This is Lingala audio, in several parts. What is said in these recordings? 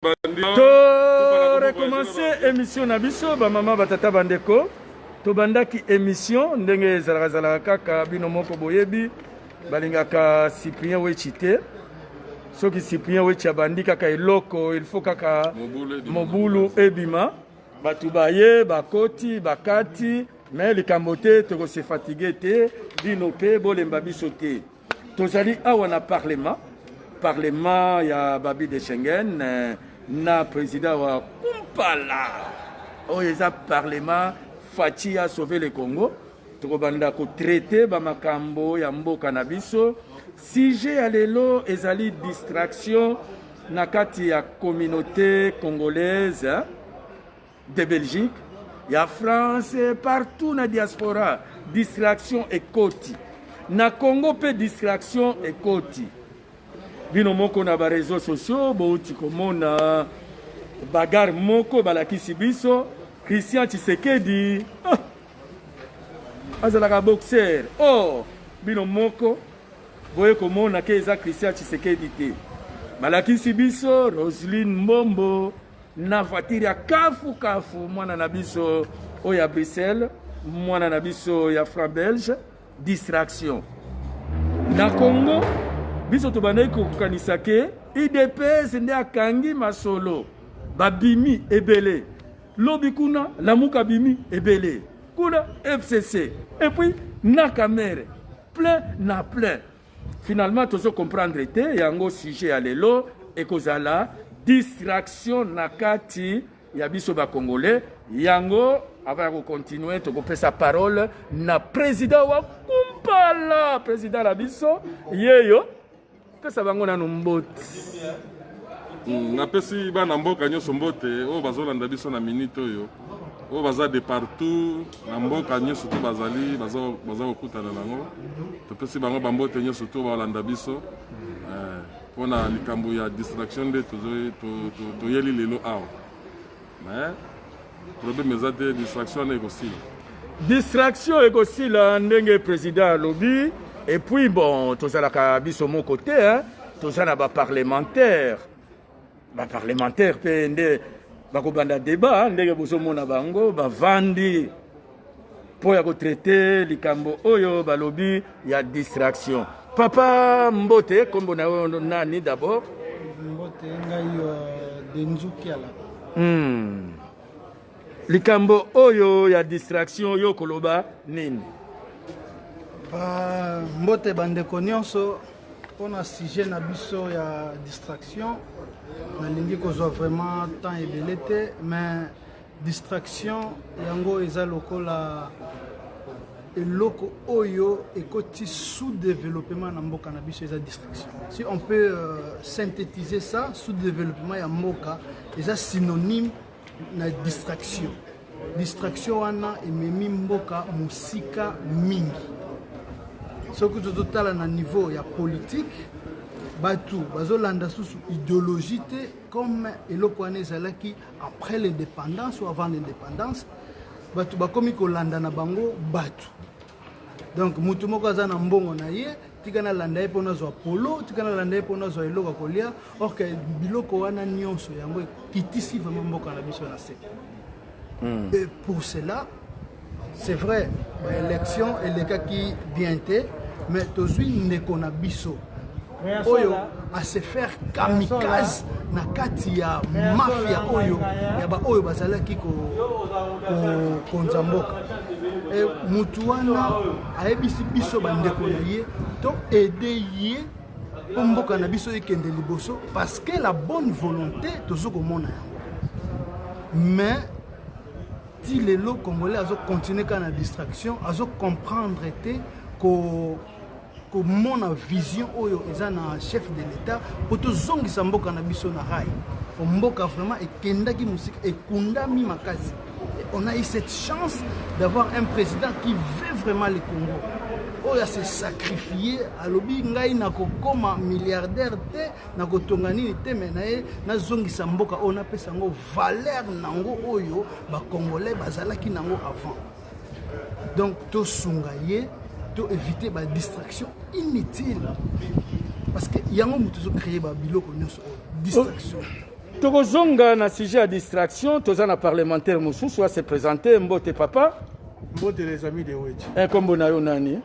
To recommencer émission na biso ba mama batata bandeko to bandaki émission ndenge zalaka kaka bino moko boyebi balingaka Cyprien Wechite soki Cyprien Wechi abandi kaka eloko il faut kaka mobulu ebima batu baye bakoti bakati mais likambo te toko se fatigué te bino pe bolemba biso te tozali awa na parlement ya babi de Schengen na président wa Kumpala oyo eza parlement Fachi a sauvé le Congo tokobanda ko traiter ba makambo ya mboka na biso sujet ya lelo ezali distraction na kati ya communauté congolaise de Belgique ya France partout na diaspora distraction ekoti na Congo pe distraction ekoti bino moko na ba réseaux sociaux bouti komona bagarre moko balakisi biso Christian Tshisekedi azalaka boxer bino moko boye komona ke eza Christian Tshisekedi te balakisi biso Roselyne Mbombo na voiture ya kafu mwana na biso oyo ya Bruxelles mwana na biso ya Franc Belge distraction na Congo biso tobandaki kokanisa ke IDPS nde akangi masolo babimi ebele lobi kuna lamuka bimi ebele kuna FCC et puis Nakamere plein finalement tozo comprendre te yango sujet ya lelo ekozala distraction nakati ya biso ba congolais yango avant de continuer to kopesa parole na président wa Kumpala président la biso yeyo pesa bango na mboti napesi bana mboka nyonso mbote oyo bazolanda biso na minute oyo oyo baza de partout na mboka nyonso to bazali baza kokutana nango topesi bango bambote nyonso to balanda biso mpona likambo ya distraction nde toyeli lelo awa mais problème eza te distraction wana ekosila ndenge président alobi et puis bon tozalaka biso moko te tozala na baparlementaire mpe nde bakobanda débat ndenge bozomona bango bavandi mpo ya kotraite likambo oyo balobi ya distraction. Papa Mbote kombo na yo nani d'abord? Mbote ngai Denzukiala. Likambo oyo ya distraction yo koloba nini? Mbote bandeko nyonso pona sujet na biso ya distraction nalingi kozwa vraiment temps ebele te mais distraction yango eza lokola eloko oyo ekoti sous-développement na mboka na biso eza distraction. Si on peut synthétiser ça, sous-développement ya mboka eza synonyme na distraction. Distraction wana ememi mboka musika mingi. Soki totala na niveau ya politique batu bazolanda susu idéologie te comme eloko wana ezalaki après l'indépendance ou avant l'indépendance batu bakomi kolanda na bango batu. Donc mutu moko aza na mbongo na ye tika na landa ye pona zwa polo tika na landa ye pona zwa eloko kolia or que biloko wana nyonso yango kitisi vraiment mboka na biso na se. Et pour cela c'est vrai l'élection elekaki bien te mais tozwi ndeko na biso oyo à se faire kamikaze na kati ya mafia oyo ya ba oyo bazalaki konza mboka et mutu wana ayebisi biso bandeko na ye to aider ye po mboka na biso ekende liboso parce que la bonne volonté tozokomona yango mais ti lelo congolais azo continuer kana distraction azo comprendre te ko mona vision oyo eza na chef de l'état pour tozongisa mboka na biso na rail mboka vraiment ekendaki musika ekundami makasi. On a eu cette chance d'avoir un président qui veut vraiment le Congo. Oyo se sacrifier alobi ngai na kokoma milliardaire te na kotongani te menaye na zongisa mboka on apesa ngo valeur nango oyo ba congolais bazalaki nango avant. Donc to sungaye to éviter ba distraction inutile parce que yango mutuzo créer ba biloko nyonso distraction. tokozonga na sujet à distraction toza na parlementaire mosusu a se présenter mbote papa mbote les amis de Weti nkombo na yo nani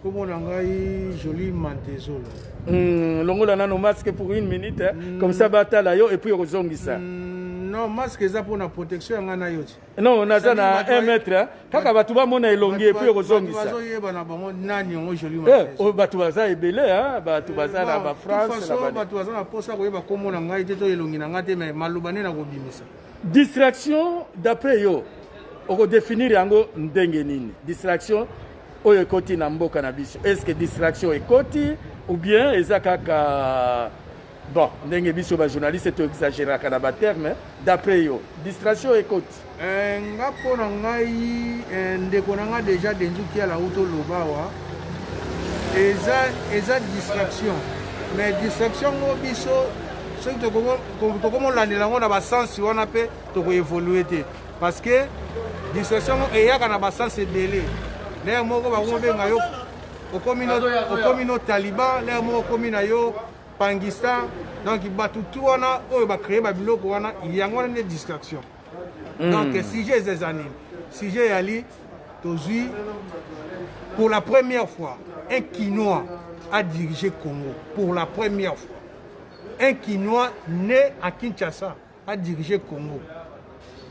kombo na ngai Joli Mantezolo longola nano masque pour une minute comme ça batala yo et puis okozongisa non masque eza pour la protection ya ngana yo non naza na 1 mètre kaka bato bamona elongi et puis okozongisa bazoyeba na bango nani yango Joli Mantezolo bato baza ebele bato baza na ba France na bato baza na posa koyeba kombo na ngai te to elongi na ngai te mais maloba ne na kobimisa distraction d'après yo okodéfinir yango ndenge nini distraction oyo ekoti na mboka na biso est-ce que distraction ekoti ou bien eza kaka bon ndenge biso bajournaliste toexagéraka na baterme d'après yo distraction ekoti nga mpo na ngai ndeko na nga déjà denzuki ala uto lobawa eza distraction mais distraction ngo biso soki tokomolandela yango na basensi wana mpe tokoévolue te parce que distraction eyaka na basensi ebele lere moko bakomobenga yo okomi no taliban lere moko okomi na yo pangistan donc bato tu wana oyo bacreye babiloko wana yango wana nde distraction donc sujet eza nini sujet yali tozwi pour la première fois un Quinois a dirigé Congo pour la première fois un Quinois né à Kinshasa a dirigé Congo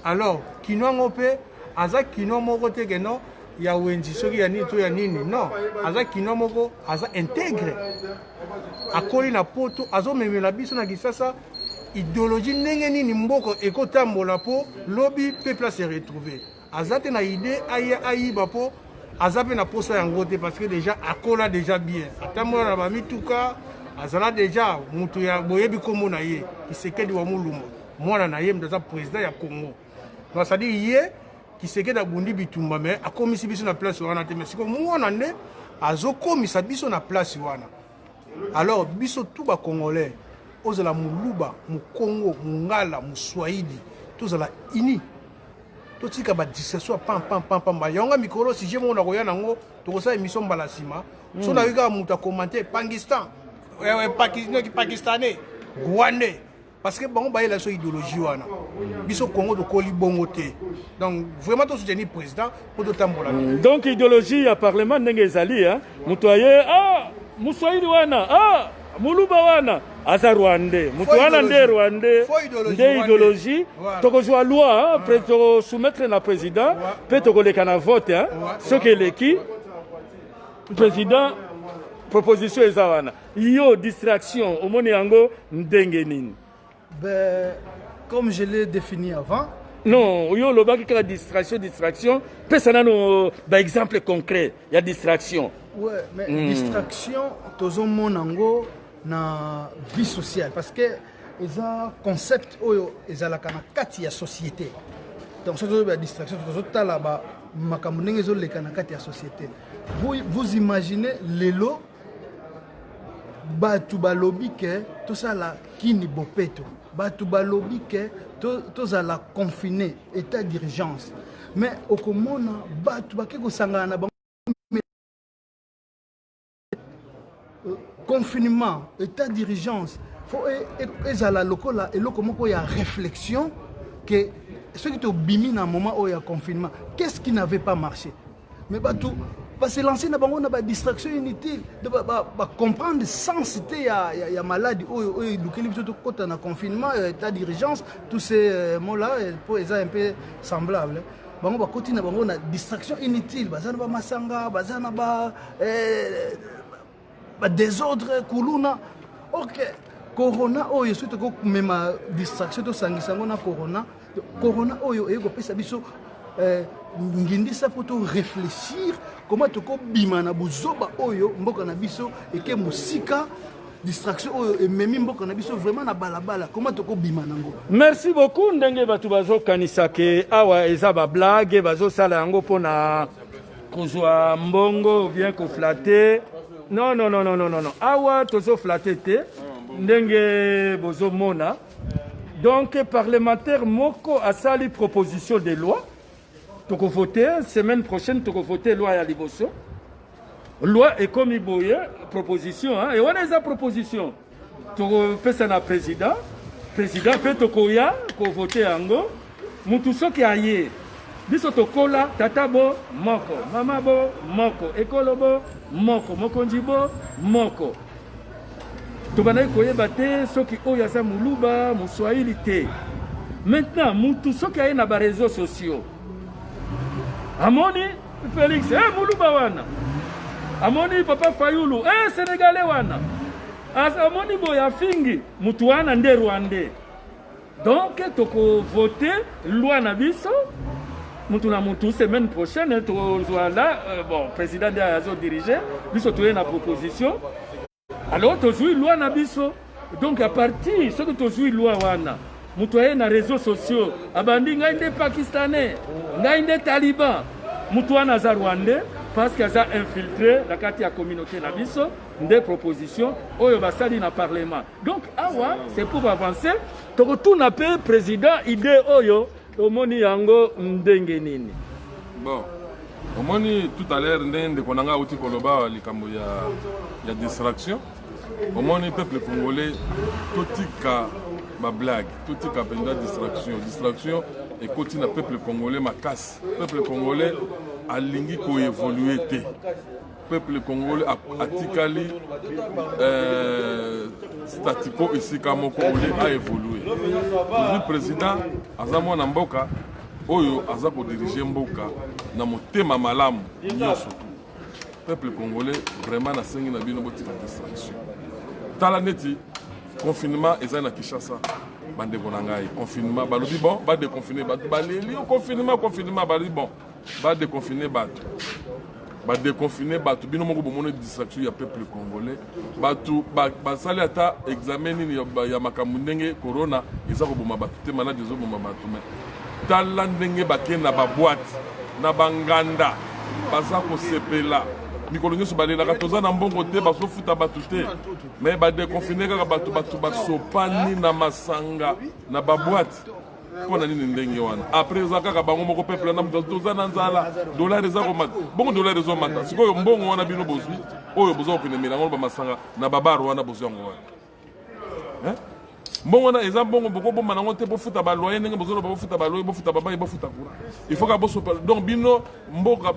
alors Quinois ngope aza Quinois moko te ke non ya wenzi soki ya nini to ya nini non aza Quinois moko aza intègre akoli na poto azomemela biso na Kisasa idéologie ndenge nini mboko ekotambola po lobi peuple se retrouver aza te na idée ayiba po aza pe na posa yango te parce que déjà akola déjà bien atambola na bamituka azala déjà mutu ya boyebi kombo na ye Kisekedi wa Mulumba mwana na ye mdaza président ya Congo donc ça dit ye Kisekedi abundi bitumba mais akomisi biso na place wana te mais siko mwana nde azokomisa biso na place wana alors biso tout ba congolais ozala muluba mu Congo mungala muswahili tozala ini totika ba distraction pam ba yonga mikolo si je mona koya nango tokosa émission mbala sima so na wika muta commenter Pakistan pakistanais rwandais parce que bango ba la so idéologie wana biso Congo to koli bongo te donc vraiment to soutenir président pour to tambola donc idéologie ya parlement ndenge ezali mutoye muswahili wana muluba wana aza rwandais mutu wana nde rwandais nde idéologie tokozwa loi après to soumettre na président pe tokoleka na vote soki eleki président proposition eza wana yo distraction omoni yango ndenge nini comme je l'ai défini avant non yo lobaki kaka distraction pesa nano exemple concret ya distraction ouais mais distraction tozomona ngo na vie sociale parce que eza concept oyo ezalaka na kati ya société donc soki ozoba distraction tozotala makambo ndenge ezoleka na kati ya société vous imaginez lelo bato balobi ke tosala kini bopeto bato balobi ke tozala confiné état d'urgence mais okomona bato bake kosangana na bango confinement état d'urgence faut ezala lokola eloko moko ya réflexion que ceux qui tobimi na moment où il y a confinement qu'est-ce qui n'avait pas marché mais bato se lancer dans une distraction inutile de comprendre sens il y a maladie quand on a confinement état d'urgence tous ces mots là pour être un peu semblable bango bakoti na bango na distraction inutile bazana ba masanga bazana ba désordre kuluna OK corona oyo surtout ko mema distraction to sangisa ngona corona oyo eko pesa biso ngindisa poto réfléchir comment toko bima na buzoba oyo mboka na biso eke musika distraction oyo ememi mboka na biso vraiment na balabala comment toko bima nango. Merci beaucoup ndenge batu bazo kanisa ke awa eza ba blague bazo sala yango pona kozwa mbongo bien ko flatter non awa tozo flatter te ndenge bozo mona donc parlementaire moko asali proposition de loi toko voter semaine prochaine toko voter loi ya liboso loi et comme iboye proposition et on a eza proposition toko pesa na président président mpe tokoya kovote yango mutu soki aye biso tokola tata bo moko mama bo moko ekolo bo moko mokonzi bo moko tobandaki koyeba te soki oyo aza moluba moswahili te. Maintenant mutu soki aye na bareseau sociaux amoni Félix moluba wana amoni papa Fayulu sénégalais wana amoni boya fingi mutu wana nde rwandais. Donc toko voter loi na biso mutu na mutu semaine prochaine tozwa là bon président de azo diriger biso toye na proposition alors tozwi loi na biso. Donc à partir ce que tozwi loi wana mutu aye na réseaux sociaux abandi ngai nde pakistanais ngai nde taliban mutu wana aza rwandais parce que aza infiltré la kati ya communauté na biso nde proposition oyo basali na parlement. Donc awa c'est pour avancer tokotuna pe président idée oyo omoni yango ndenge nini. Bon omoni tout à l'heure ndenge konanga uti koloba likambo ya distraction omoni peuple congolais totika ba blague totika penda distraction et continue na peuple congolais makasi. Peuple congolais alingi ko évoluer te. Peuple congolais atikali statico ici comme congolais a évolué. Le président aza mwana mboka oyo aza ko diriger mboka na motema malamu nyonso. Peuple congolais vraiment na sengi na bino botika distraction. Tala neti confinement eza na Kinshasa bande konangai confinement balobi bon ba déconfiner bato baleli confinement balobi bon ba déconfiner bato bino moko bomona distraction ya peuple congolais bato basali ata examen nini ya makambo ndenge corona eza koboma bato te malade ezoboma bato me tala ndenge bakenda ba boîte na banganda baza kosepela mikolo nyonso balelaka toza na mbongo te bazofuta bato te me badekonfine kaka bato basopani na masanga na baboite mpona nini ndenge wana apres eza kaka bango moko peuple na toza na nzala dollar eza komata bongo dollar ezomata sikoyo mbongo wana bino bozwi oyo boza kopenemela yango bamasanga na babaro wana bozwi yango wana mbongo wana eza mbongo bokoboma nango te bofuta baloye ndenge bozoloba bofuta baloye bofuta babai bofuta courant il faut ka bosopa donc bino mboka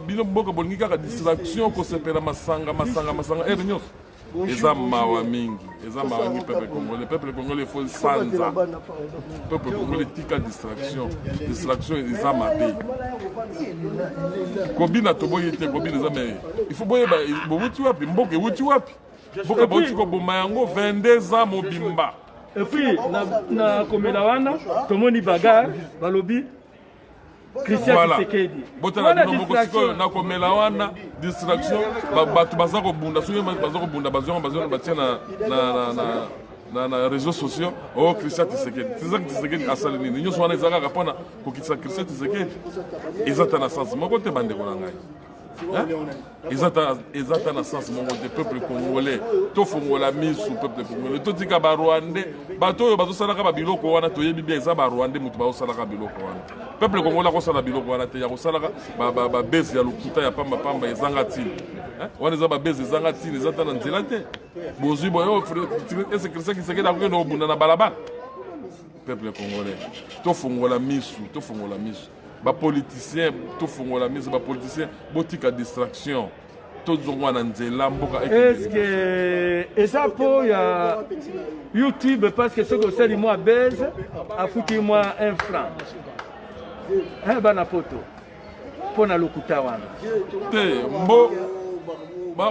bolingi kaka distraction kosepela masanga ere nyonso eza mawa mingi peuple congolais faut sanza peuple congolais tika distraction eza mabe kobina toboyi te kobina eza me il faut boyeba bowuti wapi mboka ewuti wapi mboka bauti koboma yango 22 ans mobimba. Et puis, na komela wana, tomoni bagarre, balobi, Christian Tshisekedi. Botana bino moko sikoyo na komela wana, distraction, bato baza kobunda, soki baza kobunda, bazo batia na réseaux sociaux, oh Christian Tshisekedi asali nini. Nyonso wana ezaka kapona kokitisa Christian Tshisekedi. Ezata na sens moko te bande ko ngai. Ezata na sens mongo de peuple congolais to fongola misu peuple congolais to tika ba rwandais bato oyo bazosalaka ba biloko wana toyebi bien eza ba rwandais mutu bazosalaka biloko wana peuple congolais kosala biloko wana te ya kosalaka ba bese ya lokuta ya pamba ezanga tini wana eza ba bese ezanga tini ezata na nzela te bozwi boyo ese Christian Tshisekedi akokende kobunda na balabala peuple congolais to fongola misu ba politicien to fongola mise ba politicien botika distraction to zongwa na nzela mboka est-ce que eza po ya YouTube parce que ce que c'est moi base a foutu moi 1 franc bana poto pona lokuta wana te mbo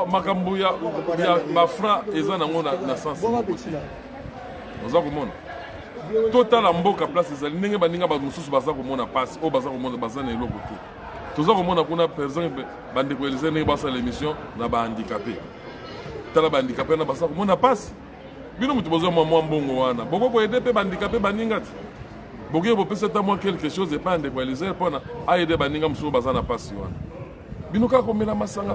makambo ya ba franc eza nango na sens oza komona total mboka place ezali ndenge baninga ba mususu baza komona passe o baza komona baza na eloko te toza komona kuna par exemple bandeko Elise ndenge basala l'émission na ba handicapé tala ba handicapé na baza komona passe bino mutu bozo mwa mbongo wana boko ko aider pe bandicapé baninga ti boke bo pesa ta moi quelque chose et pas ndeko Elise pona a aider baninga mususu baza na passe wana bino ka komela masanga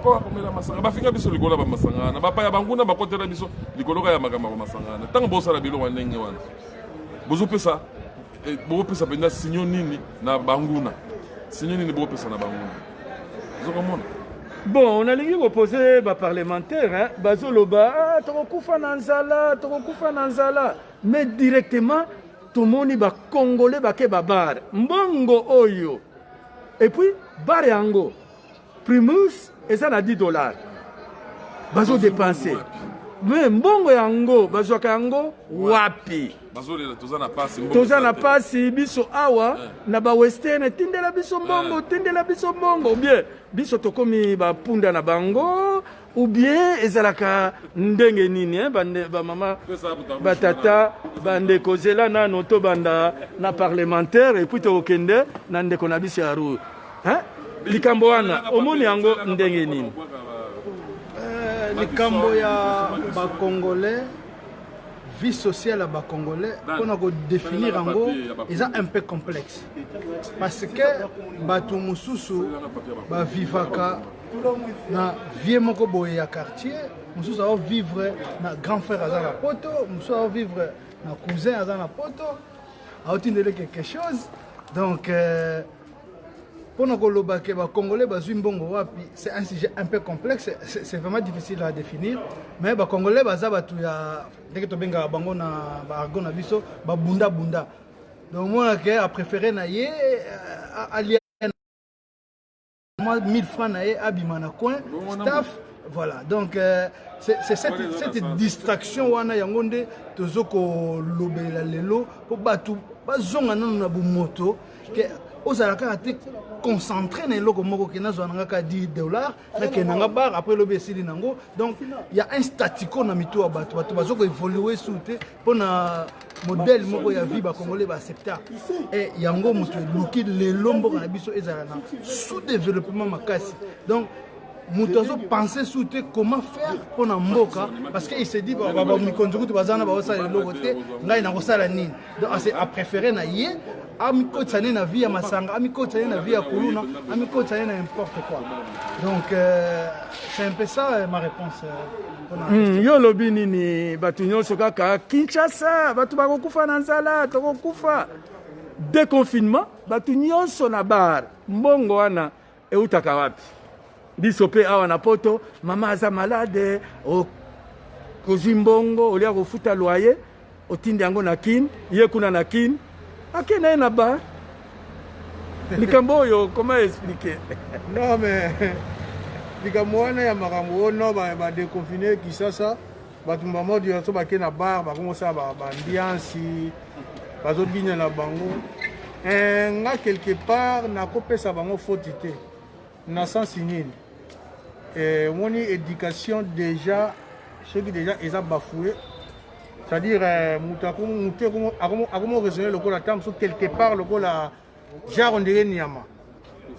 bafinga biso likolo ba masanga na bapa ya banguna bakotela biso likolo ka ya makama ba masanga tango bosala biloko ndenge wana bozopesa penda sinyo nini na banguna sinyo nini bopesa na banguna zokomona bon on a lingi opposé ba parlementaire bazoloba tokokufa na nzala mais directement tomoni bacongolais bake babare mbongo oyo et puis bare yango primus eza na 10 $. Bazodepense me mbongo yango bazwaka yango wapi? Toza na pasi biso awa na ba western tindela biso mbongo ou bien biso tokomi bapunda na bango ou bien ezalaka ndenge nini bande ba mama batata bande kozela nano to banda na parlementaire et puis tokende na ndeko na biso ya ru likambo wana omoni yango ndenge nini? likambo ya bacongolais vie sociale ya bacongolais mpona kodéfinir yango eza un peu complexe parce que bato mosusu bavivaka na vie moko boye ya quartier, mosusu aovivre na grand frère aza na poto, mosusu aovivre na cousin aza na poto, aotindele quelque chose. Donc pour nous que les Congolais c'est un sujet un peu complexe, c'est vraiment difficile à définir. Mais les Congolais dès que tu as un biso bunda bunda. Donc moi a préféré naïe allier 1000 francs naïe abimana coin staff. Voilà, donc c'est cette distraction wana yangonde tozoko lobela lelo pour batu bazonga na moto que ozalaka ate concentré na eloko moko ke nazwa nanga $10 na ke nanga bar après lobe esili nango. Donc il y a un statico na mito ya batu bazoko évoluer soute pona modèle moko ya vie ba congolais ba accepta et yango muto luki lelo mboka na biso ezala na sous développement makasi. Donc Moutazo pensait souter comment faire pour Namboka parce qu'il s'est dit Mikonjoku Bazana Baosa et Logoté, là il a reçu la nine. Donc a préféré Naïe, Amiko Tsane na vie à Masanga, Amiko Tsane na vie à Kuluna, Amiko Tsane n'importe quoi. Donc c'est un peu ça ma réponse. Yo lobi nini batunyo sokaka Kinshasa, batu bakokufa na nzala, tokokufa. Déconfinement, batunyo sona bar, mbongo wana eutaka wapi? Biso pe awa na poto mama aza malade o kozimbongo olia kofuta loyer otindi yango na kin ye kuna na kin akena na ba likambo yo comment expliquer? Non mais likambo wana ya makambo no ba déconfiner Kinshasa batu mama dio so ba kena bar ba komosa ba ambiance bazo bina na bango nga quelque part na kopesa bango fautité na sens nini. Mon éducation déjà, ceux qui déjà ils ont bafoué, c'est-à-dire comment raisonner le coup la table sur quelque part le coup la genre on dirait Niama,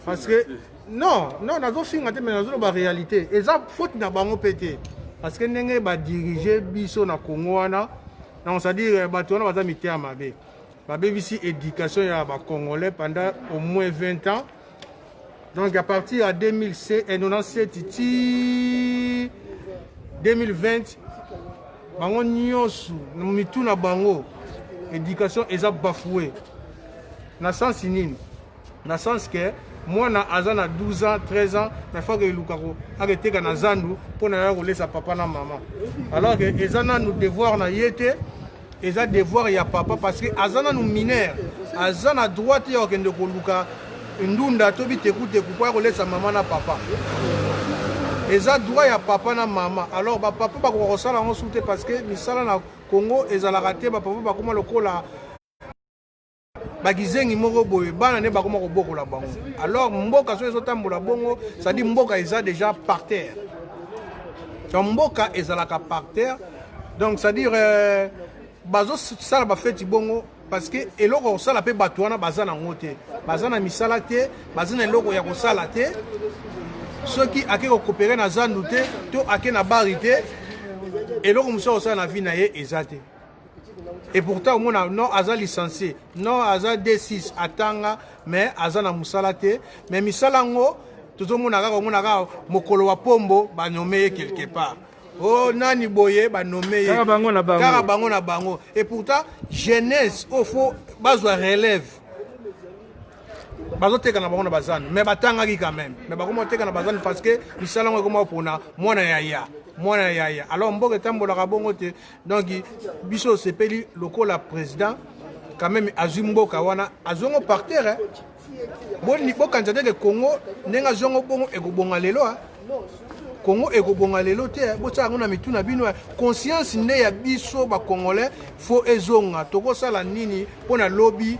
parce que non dans un film mais dans la réalité ils ont faute na bango pété parce que n'engé ba diriger biso na Congo wana, donc c'est-à-dire bato na baza mité à mabe, mabe ici éducation ya ba congolais pendant au moins 20 ans. Donc à partir de 2007 et 2020, bango nyonso mitu na bango éducation eza bafoué. Na sens nini? Na sens que moi na azana 12 ans, 13 ans, mais faut que lukako arrêter kana zandu pour na laisser papa na maman. Alors que ezana nous devoir na yete, eza devoir ya papa parce que azana nous mineur, azana droite ya okende ko luka ndunda tobi tekute kwa kolesa maman na papa. Eza droit ya papa na maman. Alors ba papa ba ko sala en soute parce que misala na Congo ezala raté ba papa ba koma lokola ba gizengi moko boye bana ne ba koma ko bokola bango. Alors mboka so ezotambola bongo, ça dit mboka eza déjà par terre. Donc mboka ezala ka par terre. Donc ça dire bazo sala ba feti bongo parce que eloko sala pe batwana bazana ngote. Bazana misala te, bazana eloko ya kosala te. Ceux qui ont coopéré dans Zandu, tout a na barité et l'autre monsieur aussi na vie naie exacté. Et pourtant on a non aza licencié, non aza D6 atanga mais aza na musalate, mais misalango tout le monde a mokolo wa pombo ba nommé quelque part. Oh nani boye ba nommé Karabango na bango. Et pourtant jeunesse au faut bazwa relève. Bazoteka na bango na bazana mais batangaki quand même mais bakomoteka na bazana parce que misalango ekoma pona mwana yaya alors mboka tambola ka bongo te donc biso sepeli lokola président quand même azwi mboka wana azongo par terre boni bokanisa te Congo ndenge azongo bongo ekobonga lelo Congo ekobonga lelo te botala ngo na mituna bino conscience nde ya biso bakongolais fo ezonga tokosala nini mpo na lobi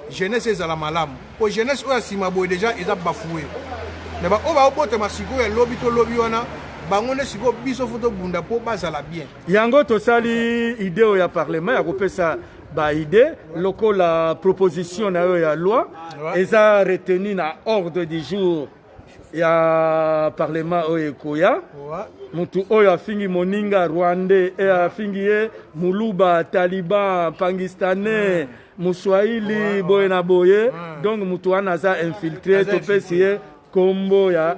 jeunesse ezala malamu po jeunesse oyo asima boye deja eza bafoué me baoyo baobotama sikoyo ya lobi to lobi wana bango nde sikoyo biso fo tobunda mpo bazala bien yango tosali ide oyo ya parlement ya kopesa baide lokola proposition na yo ya loi eza retenu na ordre du jour ya parlement oyo ekoya mutu oyo afingi moninga rwandais e afingi ye muluba taliban pakistanais muswahili boye na boye donc mutu wana aza infiltré topesi ye kombo ya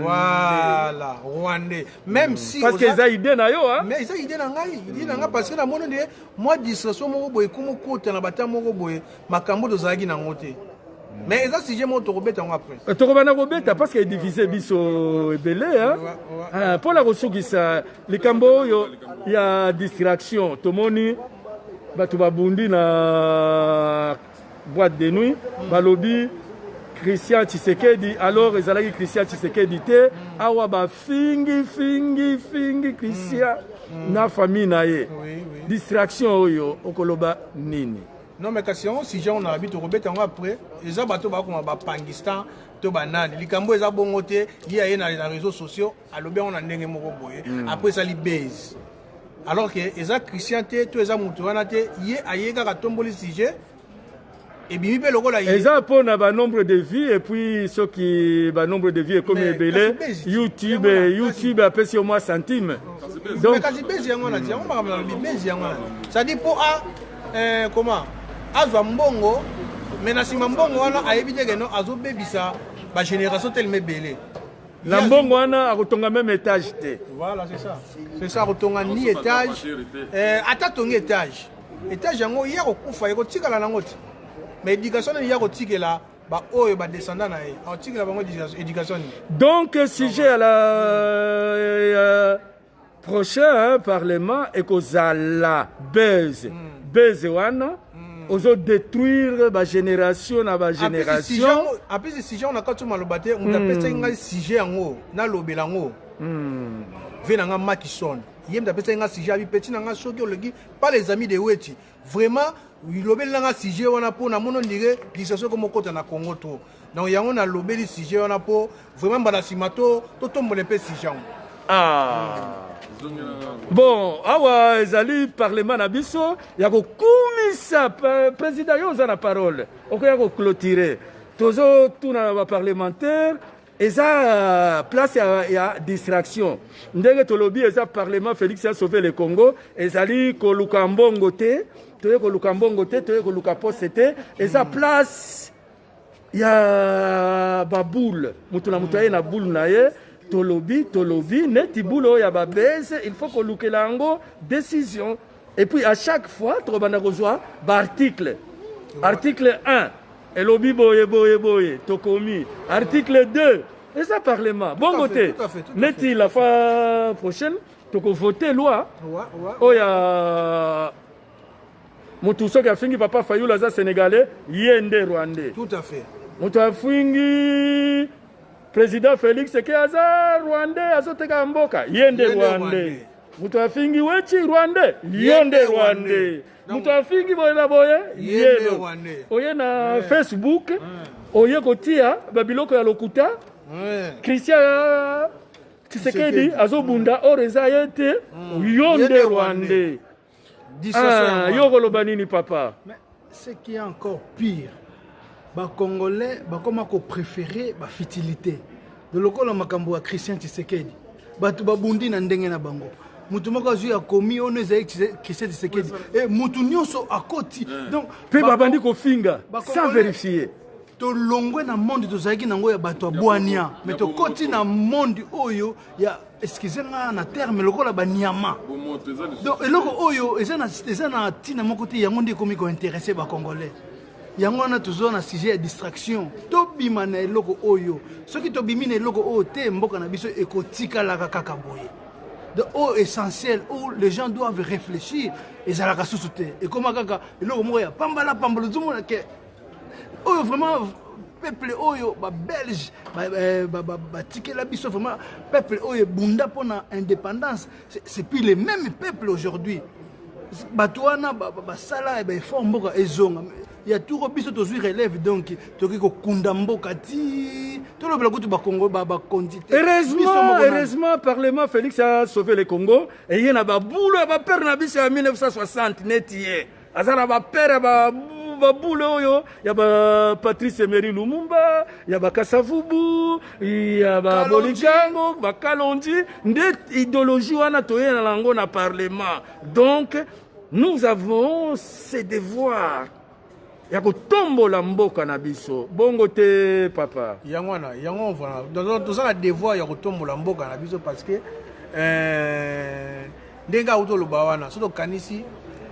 Voilà, Rwandais. Même si parce que ça idée na yo mais ça idée na ngai parce que na mono de moi distraction moko boye comme côté na bata moko boye makambo de zagi na ngote. Mais ça si j'ai mon tokobeta ngo après. Tokobana kobeta parce que divisé biso ebele pour la resukisa likambo yo ya distraction tomoni batu babundi na boîte de nuit balobi Christian Tshisekedi alors ezalaki Christian Tshisekedi te awa ba fingi Christian na famille na ye distraction oyo okoloba nini non mais kasi si j'ai on habite robeta ngo après eza bato ba koma ba Pakistan to banani likambo eza bongo te ye na réseaux sociaux alobi on na ndenge moko boye après ça li base alors que eza Christian te to eza mutu wana te ye ayeka ka tomboli sujet et bien il lokola ye eza pona ba nombre de vies et puis ceux qui ba nombre de vies comme ebele YouTube apesi au moins centime donc kasi base yango na dia on ba kamela base yango na ça dit pour comment azwa mbongo mais na sima mbongo wana ayebite ke no azobebisa ba génération tellement belé la mbongo wana akotonga même étage te voilà c'est ça akotonga ni étage ata tonga étage yango ya kokufa yako tikala nango ti mais éducation ni ya kotikela ba oyo ba descendant na ye atikela bango éducation donc sujet à la prochain parlement ekozala base wana ozo détruire ba génération na ba génération après ce sujet on a quand tu malobate on appelle ça un sujet yango na lobelango venanga Makison yem d'après ça un sujet abi petit nanga soki ologi pas les amis de Weti vraiment lobelanga sujet wana po na mono ndire disation comme kota na Congo to donc yango na lobeli sujet wana po vraiment bala simato to tombole pe sujet bon awa ezali parlement na biso ya kokumisa président yo oza na parole okoya koclôturer tozo tuna ba parlementaire eza place ya distraction ndenge tolobi eza parlement Félix a sauvé le Congo ezali koluka mbongo te toye koluka mbongo te toye koluka poste te eza place ya baboule mutu na mutu aye na boule na ye tolobi neti boule ya babese il faut kolukela yango décision et puis à chaque fois tokobanda kozwa baarticle article 1 elobi boye tokomi article 2 et ça parlement bon côté neti la fois prochaine tokovoter loi oya mutu soki afingi papa Fayulu aza sénégalais yende rwandais tout à fait mutu afingi président Félix ke aza rwandais azoteka mboka yende rwandais mutu afingi wechi rwandais yende rwandais mutu afingi boye na boye yende rwandais oye na Facebook oye kotia babiloko ya lokuta Christian Tshisekedi azobunda oreza yete yonde rwandais yokoloba nini papa mais ce qui est encore pire ba Congolais ba koma ko préférer ba futilité de lokola makambo ya Christian Tshisekedi batu babundi na ndenge na bango mutu moko azwi akomi ono ezali Christian Tshisekedi et mutu nyonso akoti donc pe babandi kofinga sans vérifier to longwe na monde tozalaki nango ya bato abwania mais to koti na monde oyo ya excusez-moi na terme lokola banyama donc eloko oyo eza na tina moko te yango nde komi ko intéresser ba Congolais yango na toujours na sujet ya distraction tobima na eloko oyo soki tobimi na eloko oyo te mboka na biso ekotikalaka kaka boye au essentiel, où les gens doivent réfléchir. Et ça la sauté. Et comment kaka, et là, il y a pambala, pambala, tout le monde, oh, vraiment, peuple, oh, belge, ticket la biso, vraiment, peuple, oh, bunda pour l'indépendance. C'est plus les mêmes peuples aujourd'hui. Batouana, Sala, et Formboka, et Zonga. Il y a tout le monde qui relève donc Kundambo Kati, tout le monde qui Congo, heureusement, Parlement Félix a sauvé le Congo. Et il y a un boulot, il y a un père en 1960, net hier. Il y a un père, il y a Patrice Emery Lumumba, il y a Kassavubu, il y a Boligango, Kalonji, des idéologies on a toyé dans le Parlement. Donc, nous avons ces devoirs. Il y a que tombo la mboka na biso. Bongo te papa. Yangwana, voilà. Dans un devoir, il y a que tombo la mboka na biso parce que ndenga auto lo bawana. Surtout kanisi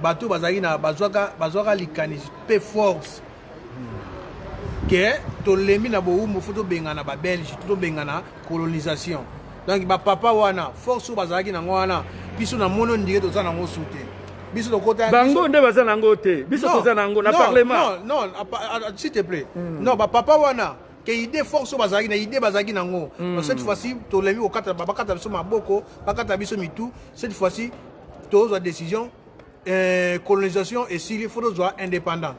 bato bazaki na bazwaka likanisi pe force. Que to lemi na bo mo foto bengana ba Belge, to bengana colonisation. Donc ba papa wana force bazaki na ngwana. Biso na mono ndike to za na ngo soute. Bango nde baza nango te. Biso toza nango na parlement. Non, s'il te plaît. Non, papa wana que idée force bazaki na idée bazaki nango. Cette fois-ci, to lemi au kata babakata biso maboko, bakata biso mitu. Cette fois-ci, to la décision colonisation et s'il faut soit indépendant.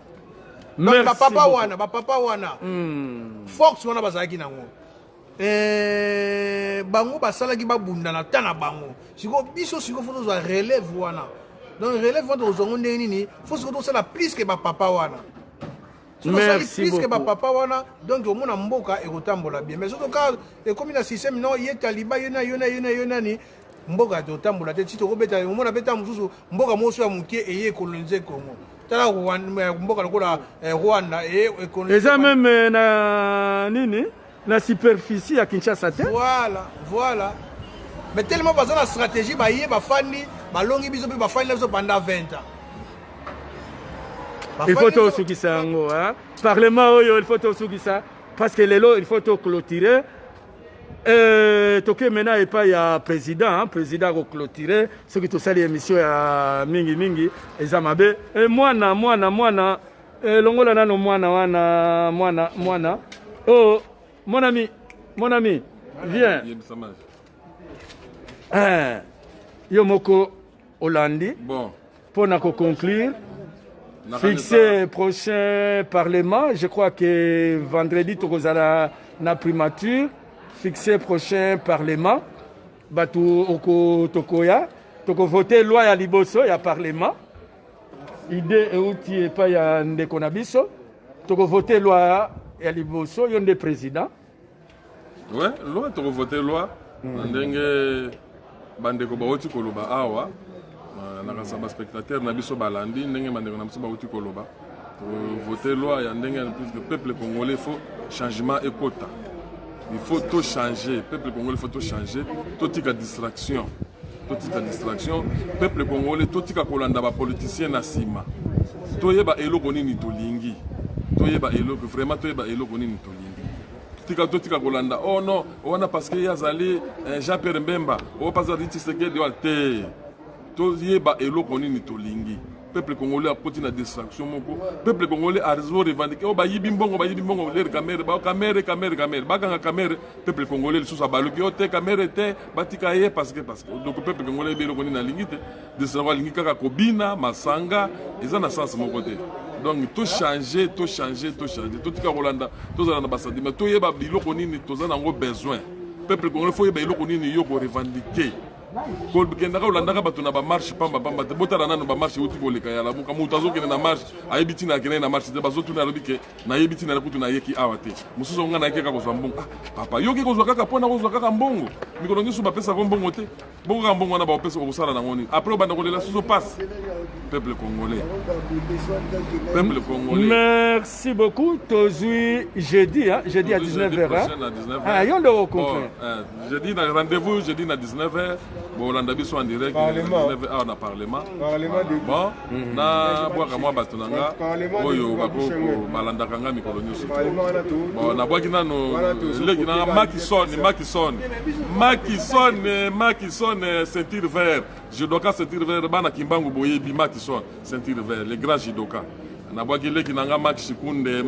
Donc papa wana force wana bazaki nango. Bango basalaki babunda na tana bango. Siko biso siko faut soit relève wana. Donc relève votre ozongo nini faut se retrouver la plus que papa wana. Merci plus beaucoup. que papa wana donc au mona mboka et otambola bien. Mais surtout quand comme il a système non il est taliban yona ni mboka to tambola te tito ko beta au mona beta mususu mboka moso ya mukie et yé coloniser Congo. Tala mboka lokola Rwanda et coloniser. Et même na nini na superficie à Kinshasa te. Voilà. Mais tellement pas la stratégie ba yé ba fani balongi biso pe ba fani biso pendant 20 ans. Il faut tout ce qui s'ango hein. Parlement il faut tout ce qui ça parce que les lots il faut tout clôturer. Toké maintenant et pas il y a président ko clôturer ce qui tout ça les émissions à mingi ezamabe et mwana longola nano mwana oh mon ami viens. Yomoko Hollandi. Bon. Pour conclure, fixer prochain Parlement. Je crois que vendredi, tu auras la primature. Fixer prochain Parlement. Batu oko tokoya. Toko voter loi ya liboso ya Parlement. Idée et outil et pas ya ndekonabiso. Toko voter loi ya liboso yonde président. Ouais, loi toko voter loi. Ndenge bandeko bauti koloba awa nakasa ba spectateur na biso balandi ndenge bandeko na biso bauti koloba voter loi ya ndenge plus le peuple congolais faut changement et quota. Il faut tout changer, peuple congolais faut tout changer, tout tika distraction. Peuple congolais tout tika kolanda ba politicien na sima. Toyeba eloko nini tolingi. Toyeba eloko vraiment toyeba eloko nini tolingi. Tika kolanda oh non on a parce que yazali Jean-Pierre Mbemba o pas dit c'est que doit te to yeba eloko nini tolingi peuple congolais a continué la distraction moko peuple congolais a raison revendiquer o ba yibi mbongo les caméra ba caméra ba kanga caméra peuple congolais le sous baluki o te caméra te batika ye parce que donc peuple congolais be eloko nini na lingite de ça va lingika ka kobina masanga eza na sens moko te. Donc tout changer, tout tika Rolanda, tout ça dans l'ambassade. Mais tout yeba biloko nini, tout ça n'ango besoin. Peuple congolais faut yeba biloko nini yoko revendiquer. Quand Kendaka Rolanda batu na ba marche pamba, bota na ba marche uti koleka ya la muka mutazo kene na marche, ayebiti na kene na marche, bazo tu na robike, na yebiti na kutu na yeki awate. Musuzo nga na yeki ka kozwa mbongo. Papa, yoki kozwa kaka pona kozwa kaka mbongo. Mikolo ngisu ba pesa ko mbongo te. Bongo ka mbongo na ba pesa ko sala na ngoni. Après banda ko lela suzo passe. peuple congolais. Peuple congolais. Merci beaucoup. Tozui jeudi, hein? Jeudi à 19h. Ah, yon de au complet. Jeudi, rendez-vous jeudi à 19h. Bon, l'andabi soit en direct. Parlement. 19h on a parlement. Parlement de bon, na boaka mwa batunanga. Oyo bakoko balandakanga mikolo nyusu. Bon, na boaki nano leki na Makison ceinture vert. Judoka ceinture vert bana kimbangu boyebi Makison ceinture vert les grands judoka. Na boaki leki nanga Machikunde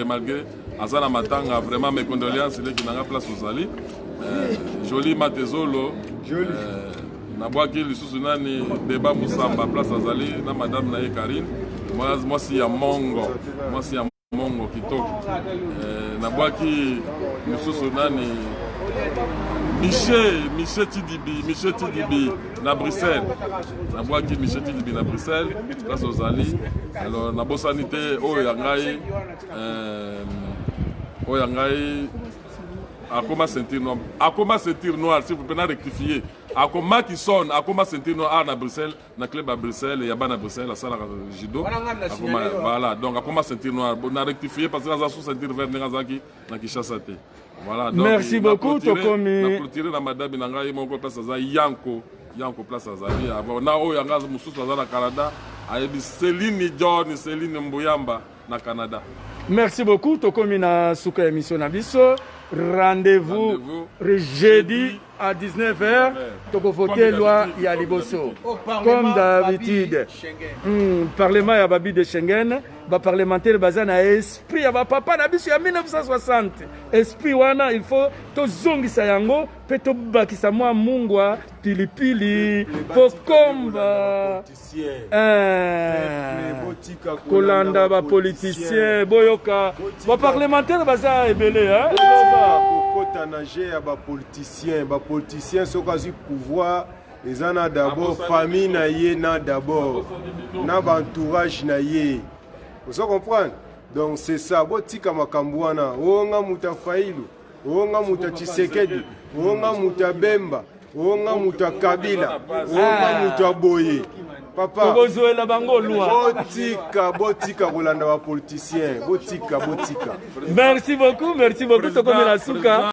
malgré azana matanga vraiment mes condoléances leki nanga place Ozali. Joli Matezolo. Na boaki lisusu nani Deba Musamba place Azali na madame naye Karine. Moi si ya Mongo kitoko. Na boaki lisusu nani Michel Tidibi na Bruxelles. Na boaki Michel Tidibi na Bruxelles place Ozali. Alors na bosanité oyo yangai Akoma ceinture noire, si vous pouvez rectifier. Akoma qui sonne, Akoma ceinture noire à Bruxelles, na club à Bruxelles, Yaban à Bruxelles, la salle à judo. Voilà, donc Akoma ceinture noire, on a rectifié parce que la ceinture verte Nagazaki, na Kishasa. Voilà, donc merci beaucoup, Tokomi. Na clôturer na madame Nangai, mon place à Yanko place à Zali. Na o Yanga Moussous à Canada, ayebi Céline Mbouyamba na Canada. Merci beaucoup, Tokomi na Souka émission na biso. Rendez-vous jeudi à 19h. Tokofote loi ya liboso. Comme d'habitude. Parlement ya babi de Schengen. Ba parlementaire bazana esprit ya ba papa na biso ya 1960. Esprit wana il faut to zongisa yango pe to bakisa mwa mungwa pilipili pokomba. Kolanda ba politicien boyoka. Ba parlementaire baza ebele hein. Kokota nager ya ba politicien sokazi pouvoir ezana d'abord famille na ye na d'abord na ba entourage na ye. Vous comprenez? Donc c'est ça, botika makambwana, onga muta Failu, onga muta Tshisekedi, onga muta Bemba, onga muta Kabila, onga muta Boye. Papa, botika kolanda ba politicien, botika. Merci beaucoup, Tokomi la Souka.